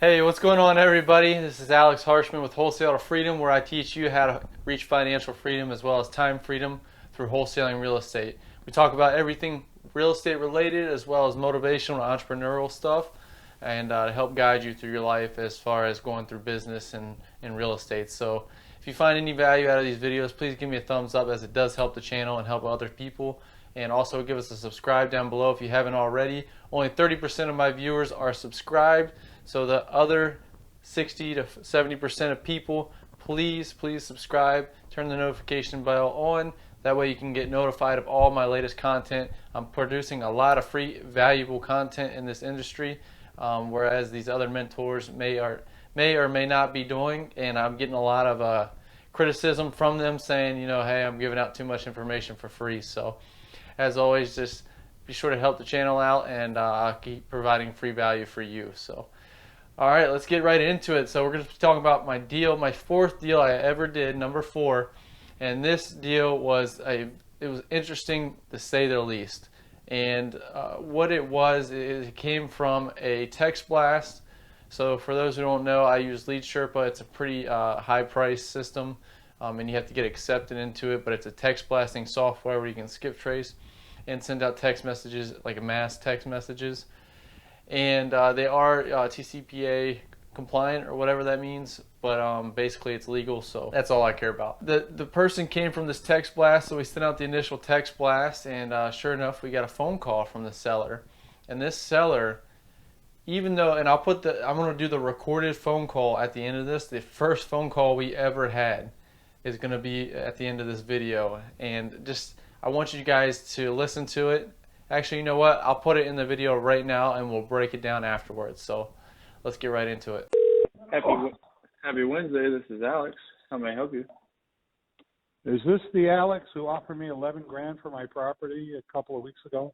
Hey, what's going on, everybody? This is Alex Harshman with Wholesale Freedom, where I teach you how to reach financial freedom as well as time freedom through wholesaling real estate. We talk about everything real estate related as well as motivational and entrepreneurial stuff, and to help guide you through your life as far as going through business and real estate. So if you find any value out of these videos, please give me a thumbs up, as it does help the channel and help other people. And also give us a subscribe down below if you haven't already. Only 30% of my viewers are subscribed, so the other 60 to 70% of people, please subscribe, turn the notification bell on. That way you can get notified of all my latest content. I'm producing a lot of free, valuable content in this industry, whereas these other mentors may or may not be doing, and I'm getting a lot of criticism from them saying, hey, I'm giving out too much information for free. So as always, just be sure to help the channel out, and I'll keep providing free value for you. So, all right, let's get right into it. So we're going to be talking about my deal, my fourth deal I ever did, number 4. And this deal was it was interesting to say the least. And what it was, it came from a text blast. So for those who don't know, I use Lead Sherpa. It's a pretty high price system, and you have to get accepted into it, but it's a text blasting software where you can skip trace and send out text messages, like mass text messages. And they are TCPA compliant, or whatever that means, but basically it's legal, so that's all I care about. The person came from this text blast, so we sent out the initial text blast, and sure enough, we got a phone call from the seller. And this seller, even though, and I'm going to do the recorded phone call at the end of this, the first phone call we ever had is going to be at the end of this video. And just, I want you guys to listen to it. Actually, you know what? I'll put it in the video right now, and we'll break it down afterwards. So let's get right into it. Happy Wednesday. This is Alex. How may I help you? Is this the Alex who offered me 11 grand for my property a couple of weeks ago?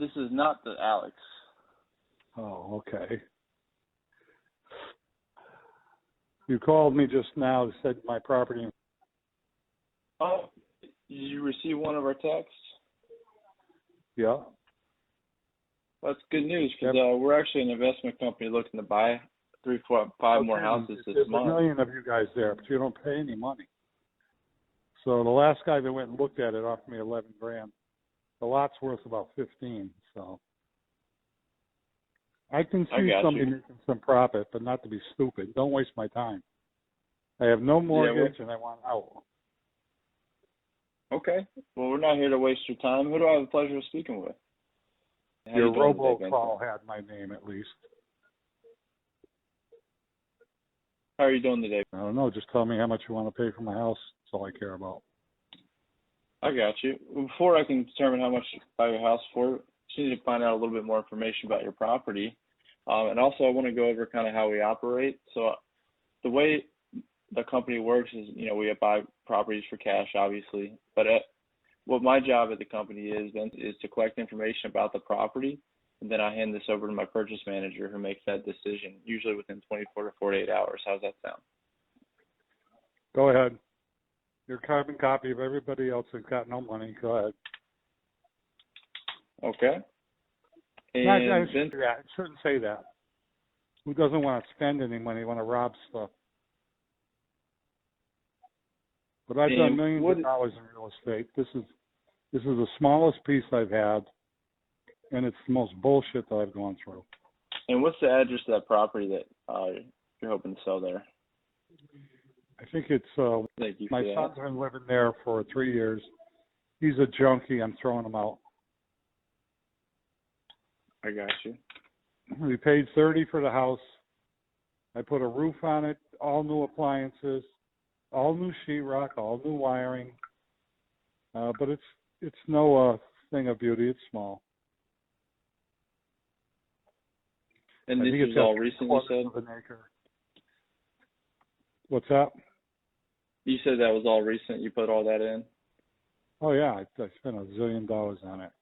This is not the Alex. Oh, okay. You called me just now, said my property. Oh, did you receive one of our texts? Yeah. That's good news, because we're actually an investment company looking to buy 3, 4, 5 more houses this There's month. a million of you guys there, but you don't pay any money. So the last guy that went and looked at it offered me 11 grand. The lot's worth about 15, so I can see somebody making some profit, but not to be stupid. Don't waste my time. I have no mortgage, and I want out. Okay. Well, we're not here to waste your time. Who do I have the pleasure of speaking with? Your robocall had my name, at least. How are you doing today? I don't know. Just tell me how much you want to pay for my house. That's all I care about. I got you. Before I can determine how much to buy your house for, just need to find out a little bit more information about your property. And also I want to go over kind of how we operate. So the way the company works is, we buy properties for cash, obviously. But what my job at the company is to collect information about the property, and then I hand this over to my purchase manager, who makes that decision, usually within 24 to 48 hours. How's that sound? Go ahead. Your carbon copy of everybody else who's got no money. Go ahead. Okay. And I shouldn't say that. Who doesn't want to spend any money, want to rob stuff? But I've done millions of dollars in real estate. This is the smallest piece I've had, and it's the most bullshit that I've gone through. And what's the address of that property that you're hoping to sell there? I think it's my son's been living there for 3 years. He's a junkie. I'm throwing him out. I got you. We paid $30 for the house. I put a roof on it, all new appliances, all new sheetrock, all new wiring. But it's no thing of beauty. It's small. And this is all recent, you said? What's that? You said that was all recent. You put all that in? Oh, yeah. I spent $1 zillion on it.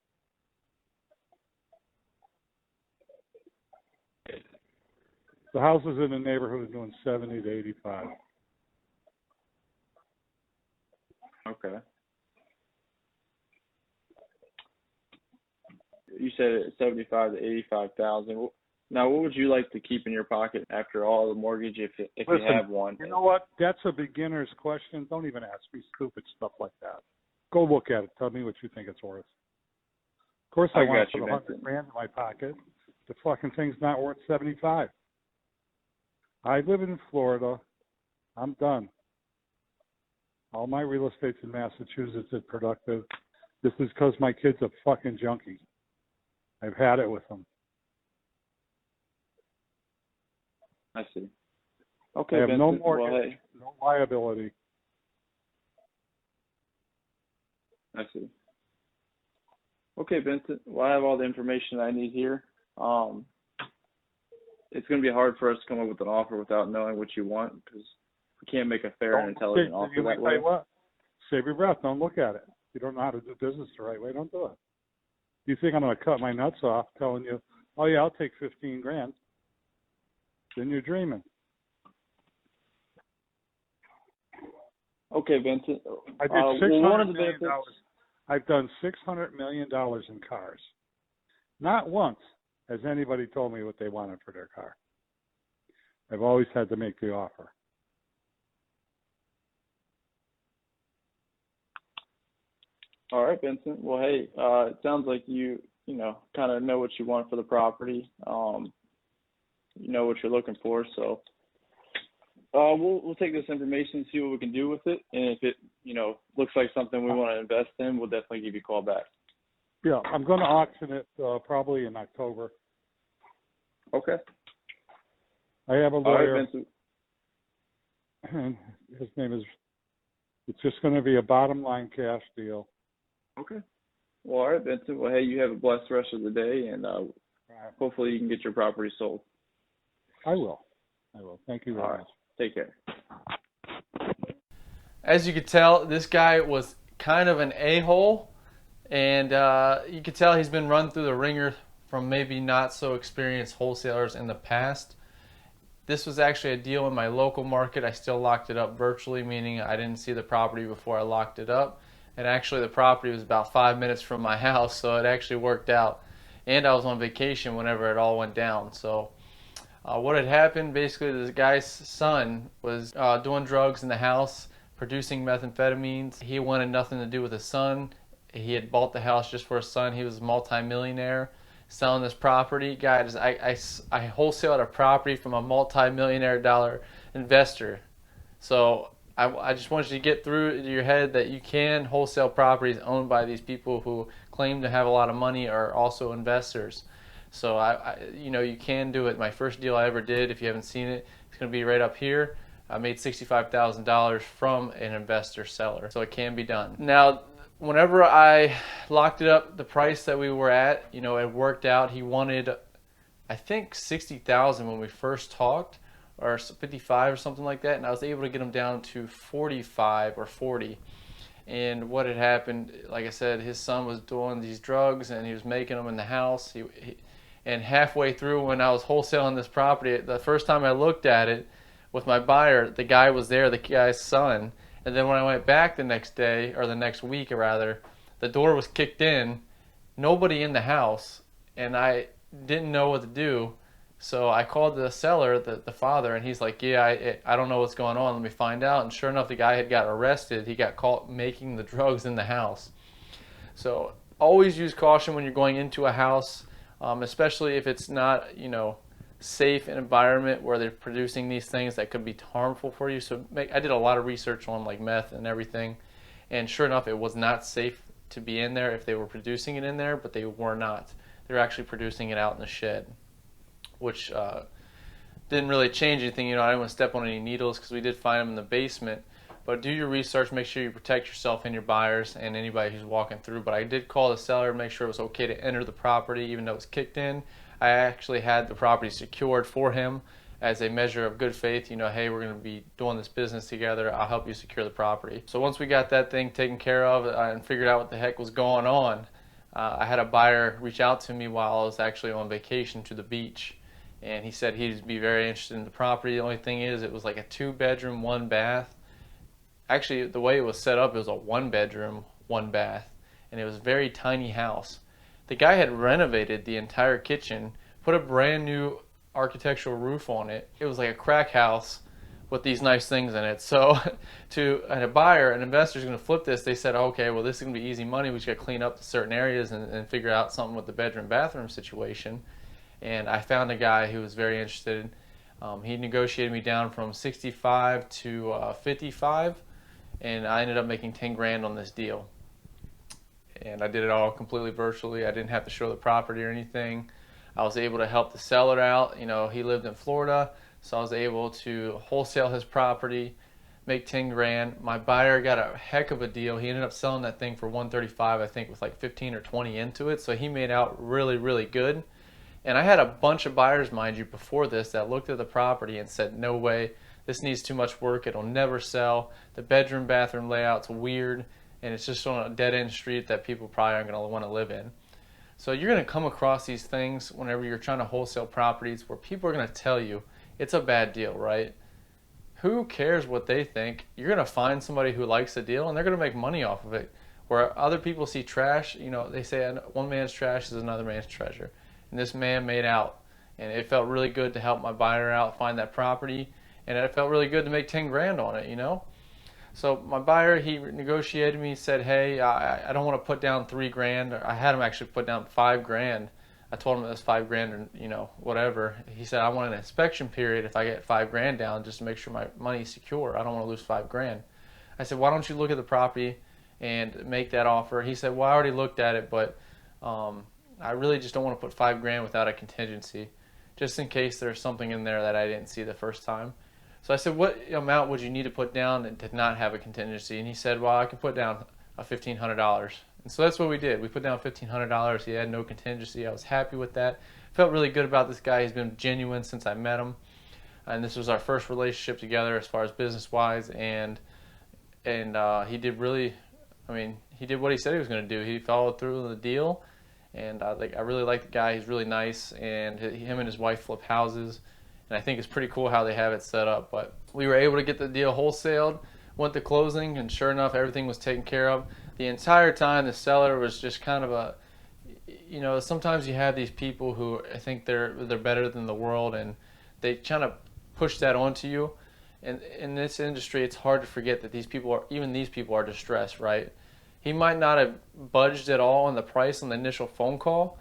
The houses in the neighborhood are doing 70 to 85. Okay. You said 75 to 85,000. Now, what would you like to keep in your pocket after all the mortgage, if you Listen, have one? you know what? That's a beginner's question. Don't even ask me stupid stuff like that. Go look at it. Tell me what you think it's worth. Of course, I want got to you, put $100 grand in my pocket. The fucking thing's not worth 75. I live in Florida. I'm done. All my real estate's in Massachusetts is productive. This is because my kid's a fucking junkie. I've had it with him. I see. Okay, I have no Vincent. Well, mortgage, hey, no liability. I see. Okay, Vincent. Well, I have all the information I need here. It's going to be hard for us to come up with an offer without knowing what you want, because we can't make a fair and intelligent offer that way. What? Save your breath. Don't look at it. You don't know how to do business the right way. Don't do it. You think I'm going to cut my nuts off telling you, oh, yeah, I'll take 15 grand. Then you're dreaming. Okay, Vincent. I did $600 million. I've done $600 million in cars. Not once has anybody told me what they wanted for their car. I've always had to make the offer. All right, Vincent. Well, hey, it sounds like you kind of know what you want for the property. You know what you're looking for, so we'll take this information and see what we can do with it. And if it looks like something we want to invest in, we'll definitely give you a call back. Yeah, I'm going to auction it probably in October. Okay. I have a All right, lawyer, Vincent. and his name is, it's just going to be a bottom line cash deal. Okay. Well, all right, Vincent. Well, hey, you have a blessed rest of the day, and hopefully you can get your property sold. I will. Thank you very much. Take care. As you could tell, this guy was kind of an a-hole, and you could tell he's been run through the ringer from maybe not so experienced wholesalers in the past. This was actually a deal in my local market. I still locked it up virtually, meaning I didn't see the property before I locked it up. And actually the property was about 5 minutes from my house, so it actually worked out. And I was on vacation whenever it all went down. So what had happened, basically this guy's son was doing drugs in the house, producing methamphetamines. He wanted nothing to do with his son. He had bought the house just for his son. He was a multi-millionaire selling this property. Guys, I wholesaled a property from a multi-millionaire dollar investor. So I just want you to get through your head that you can wholesale properties owned by these people who claim to have a lot of money are also investors. So you can do it. My first deal I ever did, if you haven't seen it, it's going to be right up here. I made $65,000 from an investor seller, so it can be done. Now, whenever I locked it up, the price that we were at, it worked out. He wanted, I think, $60,000 when we first talked, or 55 or something like that, and I was able to get him down to 45 or 40. And what had happened, like I said, his son was doing these drugs and he was making them in the house. And halfway through, when I was wholesaling this property, the first time I looked at it with my buyer, the guy was there, the guy's son. And then when I went back the next day, or the next week rather, the door was kicked in, nobody in the house, and I didn't know what to do. So I called the seller, the father, and he's like, yeah, I don't know what's going on. Let me find out. And sure enough, the guy had got arrested. He got caught making the drugs in the house. So always use caution when you're going into a house, especially if it's not, safe an environment where they're producing these things that could be harmful for you. So I did a lot of research on like meth and everything. And sure enough, it was not safe to be in there if they were producing it in there, but they were not. They were actually producing it out in the shed, which didn't really change anything. I didn't want to step on any needles because we did find them in the basement. But do your research, make sure you protect yourself and your buyers and anybody who's walking through. But I did call the seller to make sure it was okay to enter the property even though it was kicked in. I actually had the property secured for him as a measure of good faith. Hey, we're going to be doing this business together. I'll help you secure the property. So once we got that thing taken care of and figured out what the heck was going on, I had a buyer reach out to me while I was actually on vacation to the beach. And he said he'd be very interested in the property. The only thing is it was like a 2-bedroom, 1-bath. Actually, the way it was set up, it was a 1-bedroom, 1-bath. And it was a very tiny house. The guy had renovated the entire kitchen put a brand new architectural roof on it. It was like a crack house with these nice things in it. So to a buyer, an investor is going to flip this. They said, okay, well, this is going to be easy money. We just got to clean up certain areas and figure out something with the bedroom bathroom situation. And I found a guy who was very interested. He negotiated me down from 65 to 55, and I ended up making 10 grand on this deal. And I did it all completely virtually. I didn't have to show the property or anything. I was able to help the seller out. You know, he lived in Florida, so I was able to wholesale his property, make 10 grand. My buyer got a heck of a deal. He ended up selling that thing for 135, I think, with like 15 or 20 into it. So he made out really, really good. And I had a bunch of buyers, mind you, before this that looked at the property and said, no way, this needs too much work. It'll never sell. The bedroom bathroom layout's weird, and it's just on a dead-end street that people probably aren't going to want to live in. So you're going to come across these things whenever you're trying to wholesale properties where people are going to tell you it's a bad deal, right? Who cares what they think? You're going to find somebody who likes the deal, and they're going to make money off of it. Where other people see trash, you know, they say one man's trash is another man's treasure. And this man made out, and it felt really good to help my buyer out find that property, and it felt really good to make 10 grand on it, you know? So my buyer, he negotiated me, said, hey, I don't want to put down 3 grand. I had him actually put down 5 grand. I told him it was 5 grand or, you know, whatever. He said, I want an inspection period if I get 5 grand down just to make sure my money's secure. I don't want to lose 5 grand. I said, why don't you look at the property and make that offer? He said, well, I already looked at it, but I really just don't want to put 5 grand without a contingency, just in case there's something in there that I didn't see the first time. So I said, what amount would you need to put down to not have a contingency? And he said, well, I could put down $1,500. And so that's what we did. We put down $1,500. He had no contingency. I was happy with that. Felt really good about this guy. He's been genuine since I met him. And this was our first relationship together as far as business-wise. And he did really, I mean, he did what he said he was going to do. He followed through on the deal. And I really like the guy. He's really nice. And him and his wife flip houses. And I think it's pretty cool how they have it set up. But we were able to get the deal wholesaled, went to closing, and sure enough, everything was taken care of. The entire time, the seller was just kind of a, you know, sometimes you have these people who I think they're better than the world, and they kind of push that onto you. And in this industry, it's hard to forget that these people are distressed, right? He might not have budged at all on the price on the initial phone call,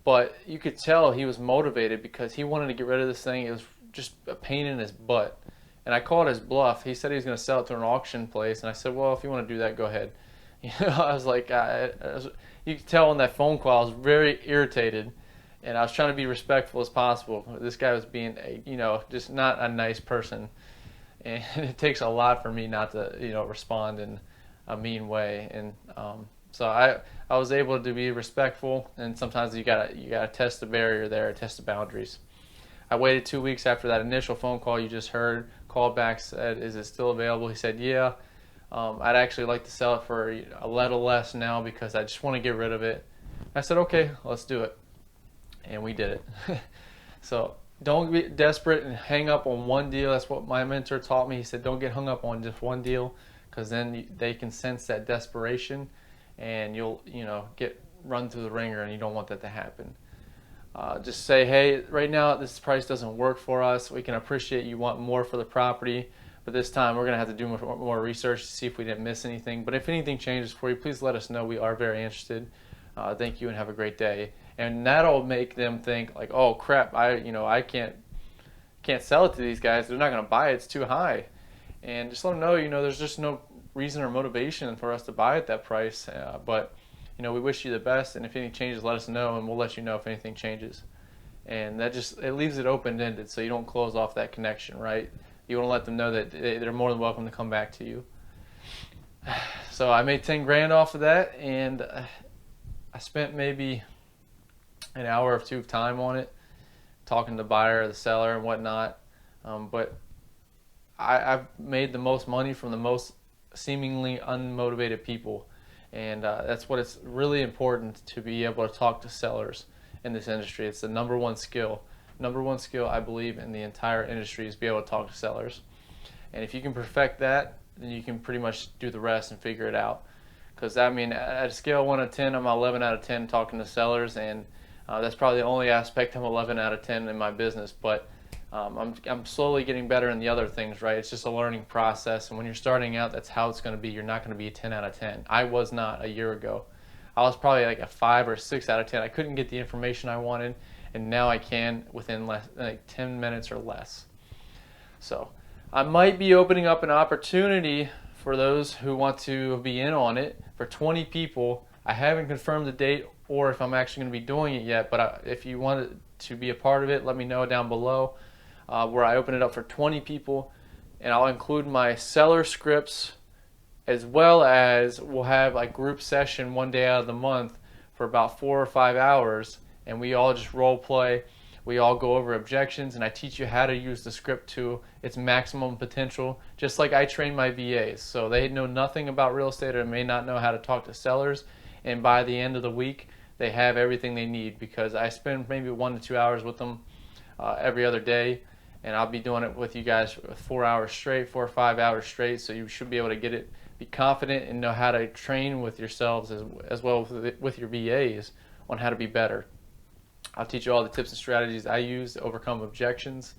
but you could tell he was motivated because he wanted to get rid of this thing. It was just a pain in his butt. And I called his bluff. He said he was going to sell it to an auction place. And I said, well, if you want to do that, go ahead. You know, I was like, you could tell on that phone call, I was very irritated. And I was trying to be respectful as possible. This guy was being, just not a nice person. And it takes a lot for me not to, respond in a mean way. And so I was able to be respectful. And sometimes you gotta test the barrier there, test the boundaries. I waited 2 weeks after that initial phone call you just heard. Called back, said, is it still available? He said, yeah. I'd actually like to sell it for a little less now because I just want to get rid of it. I said, okay, let's do it. And we did it. So don't be desperate and hang up on one deal. That's what my mentor taught me. He said, don't get hung up on just one deal because then they can sense that desperation and you'll, get run through the ringer, and you don't want that to happen. Just say, hey, right now this price doesn't work for us. We can appreciate you want more for the property, but this time we're going to have to do more research to see if we didn't miss anything. But if anything changes for you, please let us know. We are very interested. Thank you and have a great day. And that'll make them think like, oh crap, I can't sell it to these guys. They're not going to buy it. It's too high. And just let them know, there's just no reason or motivation for us to buy at that price. But we wish you the best, and if anything changes, let us know, and we'll let you know if anything changes. And that it leaves it open-ended, so you don't close off that connection, right? You want to let them know that they're more than welcome to come back to you. So I made 10 grand off of that, and I spent maybe an hour or two of time on it, talking to the buyer, the seller, and whatnot. But I've made the most money from the most seemingly unmotivated people. And that's what it's really important to be able to talk to sellers in this industry. It's the number one skill. Number one skill, I believe, in the entire industry is be able to talk to sellers. And if you can perfect that, then you can pretty much do the rest and figure it out. Because, at a scale of 1 to 10, I'm 11 out of 10 talking to sellers. And That's probably the only aspect I'm 11 out of 10 in my business, but I'm slowly getting better in the other things, right? It's just a learning process, and when you're starting out, that's how it's going to be. You're not going to be a 10 out of 10. I was not a year ago. I was probably like a 5 or 6 out of 10. I couldn't get the information I wanted, and now I can within like 10 minutes or less. So I might be opening up an opportunity for those who want to be in on it for 20 people. I haven't confirmed the date or if I'm actually going to be doing it yet, but if you want to be a part of it, let me know down below, where I open it up for 20 people, and I'll include my seller scripts, as well as we'll have a group session one day out of the month for about 4 or 5 hours, and we all just role play. We all go over objections, and I teach you how to use the script to its maximum potential, just like I train my VAs. So they know nothing about real estate or may not know how to talk to sellers, and by the end of the week, they have everything they need, because I spend maybe 1 to 2 hours with them every other day, and I'll be doing it with you guys 4 hours straight, 4 or 5 hours straight, so you should be able to get it, be confident, and know how to train with yourselves as well with your VAs on how to be better. I'll teach you all the tips and strategies I use to overcome objections,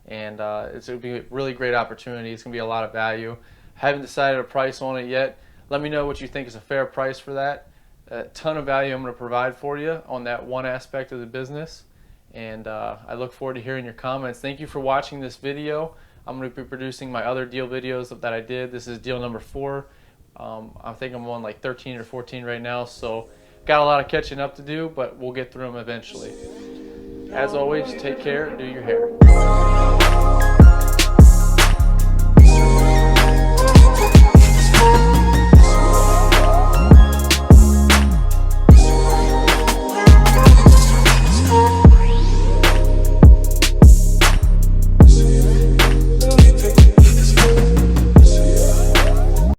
and it's going to be a really great opportunity. It's going to be a lot of value. Haven't decided a price on it yet. Let me know what you think is a fair price for that. A ton of value I'm going to provide for you on that one aspect of the business, and I look forward to hearing your comments. Thank you for watching this video. I'm going to be producing my other deal videos that I did. This is deal number 4. I think I'm on like 13 or 14 right now, so got a lot of catching up to do, but we'll get through them eventually. As always, take care, do your hair.